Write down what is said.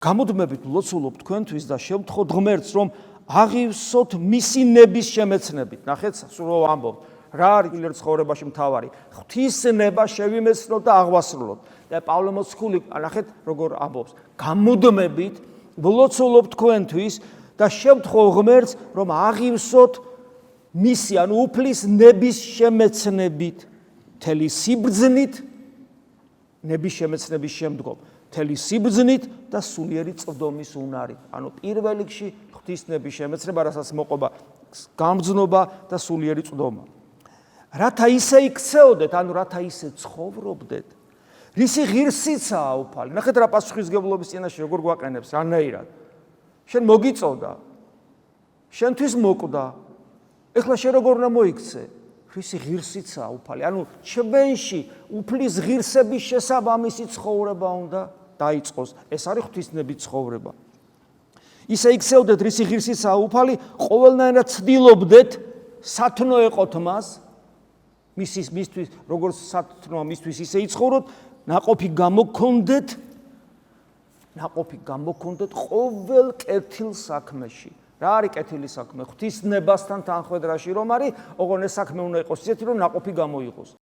გამოდმებით ლოცულობ თქვენთვის და შევთხოვთ ღმერთს, რომ აღივსოთ მისი ნების შემეცნებით. ნახეთ, სულ ამბობ, რა არის ძლიერ ცხოვრებაში მთავარი? ღვთის ნება შევიმეცნოთ და აღვასრულოთ. და პავლე მოციქული, ნახეთ, როგორ ამბობს, გამოდმებით ლოცულობ თქვენთვის და შევთხოვ ღმერთს, რომ აღივსოთ მისი, ანუ უფლის ნების შემეცნებით, მთელი სიბრძნით, ნების შემეცნების შემდგომ, მთელი სიბრძნით და სულიერი წვდომის უნარით. ანუ პირველ რიგში ღვთის ნების შემეცნება, რასაც მოყვება გამგზნობა და სულიერი წვდომა. რათა ისე იქცეოდეთ, ანუ რათა ისე ცხოვრობდეთ, რისი ღირსიცაა უფალი. ნახეთ რა პასუხისგებლობის წინაშე როგორ გვაყენებს, რანაირად. შენ მოგიწოდა, შენთვის მოკვდა, ეხლა შენ როგორ უნდა მოიქცე? რისი ღირსიცაა უფალი. ანუ ჩვენში უფლის ღირსების შესაბამისი ცხოვრება უნდა დაიწყოს. ეს არის ღვთისნების ცხოვრება. ისე იქცეოდეთ, რისი ღირსიცაა უფალი, ყოველნაირად ცდილობდეთ სათნო ეყოთ მას, მისთვის როგორც სათნოა მისთვის ისე იცხოვროთ, ნაყოფი გამოგქონდეთ ყოველ კეთილ საქმეში. რა არის კეთილი საქმე? ღვთის ნებასთან თანხვედრაში რომ არის, ოღონ ეს საქმე უნდა იყოს ისეთი, რომ ნაყოფი გამოიღოს.